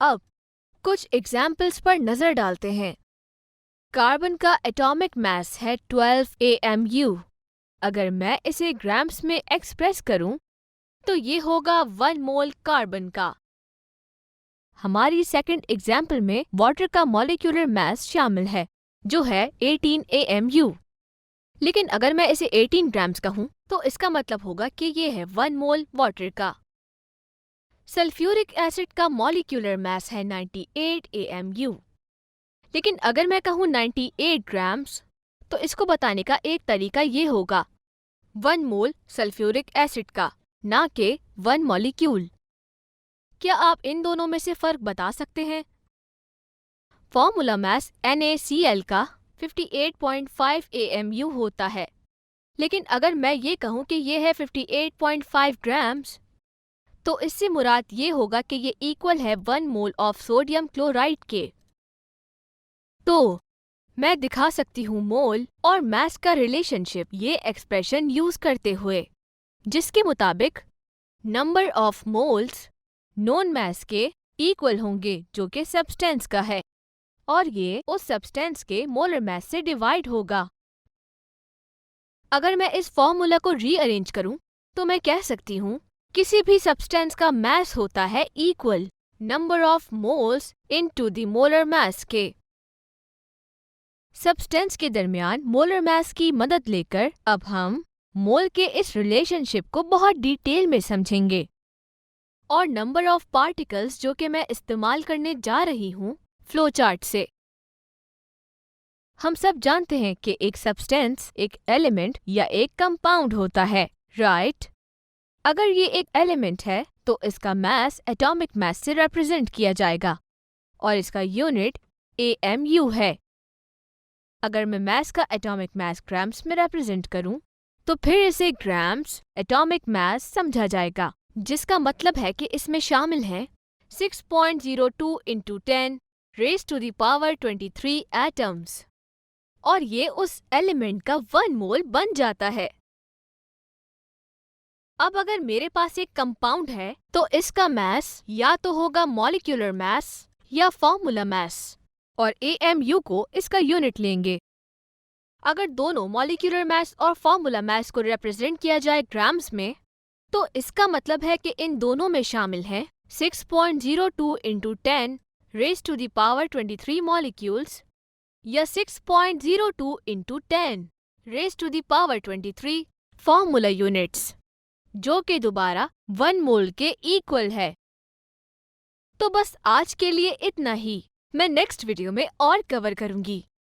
अब कुछ एग्जाम्पल्स पर नजर डालते हैं। कार्बन का एटॉमिक मास है 12 AMU। अगर मैं इसे ग्राम्स में एक्सप्रेस करूं तो ये होगा 1 मोल कार्बन का। हमारी सेकंड एग्जाम्पल में वाटर का मॉलिक्यूलर मास शामिल है जो है 18 AMU। लेकिन अगर मैं इसे 18 ग्राम्स कहूं तो इसका मतलब होगा कि ये है 1 मोल वाटर का। सल्फ्यूरिक एसिड का मॉलिक्यूलर मास है 98 AMU। लेकिन अगर मैं कहूं 98 ग्राम्स तो इसको बताने का एक तरीका ये होगा 1 मोल सल्फ्यूरिक एसिड का, ना कि 1 मॉलिक्यूल। क्या आप इन दोनों में से फर्क बता सकते हैं? फॉर्मूला मास NaCl का 58.5 AMU होता है। लेकिन अगर मैं ये कहूं कि ये है 58.5 ग्राम्स तो इससे मुराद ये होगा कि ये इक्वल है 1 मोल ऑफ सोडियम क्लोराइड के। तो मैं दिखा सकती हूँ मोल और मास का रिलेशनशिप ये एक्सप्रेशन यूज करते हुए, जिसके मुताबिक नंबर ऑफ मोल्स नोन मास के इक्वल होंगे जो कि सब्सटेंस का है, और ये उस सब्सटेंस के मोलर मास से डिवाइड होगा। अगर मैं इस फॉर्मूला को रीअरेंज करूं तो मैं कह सकती हूँ किसी भी सब्सटेंस का मास होता है equal number of moles into the molar mass के। सब्सटेंस के दरमियान मोलर मास की मदद लेकर अब हम मोल के इस रिलेशनशिप को बहुत डिटेल में समझेंगे। और नंबर ऑफ पार्टिकल्स जो कि मैं इस्तेमाल करने जा रही हूँ फ्लो चार्ट से। हम सब जानते हैं कि एक सब्सटेंस एक एलिमेंट या एक कंपाउंड होता है, राइट? अगर ये एक एलिमेंट है तो इसका मास एटॉमिक मास से रिप्रेजेंट किया जाएगा और इसका यूनिट AMU है। अगर मैं मास का एटॉमिक मास ग्राम्स में रिप्रेजेंट करूं तो फिर इसे ग्राम्स एटॉमिक मास समझा जाएगा, जिसका मतलब है कि इसमें शामिल हैं 6.02 × 10 raise to the power 23 atoms, और ये उस एलिमेंट का 1 मोल बन जाता है। अब अगर मेरे पास एक कंपाउंड है तो इसका मास या तो होगा मॉलिक्यूलर मास या फॉर्मूला मास, और AMU को इसका यूनिट लेंगे। अगर दोनों मॉलिक्यूलर मास और फॉर्मूला मास को रिप्रेजेंट किया जाए ग्राम्स में तो इसका मतलब है कि इन दोनों में शामिल हैं 6.02 × 10 raise to the power 23 molecules या 6.02 × 10 raise to the power 23 formula units, जो कि दोबारा 1 मोल के इक्वल है। तो बस आज के लिए इतना ही। मैं नेक्स्ट वीडियो में और कवर करूंगी।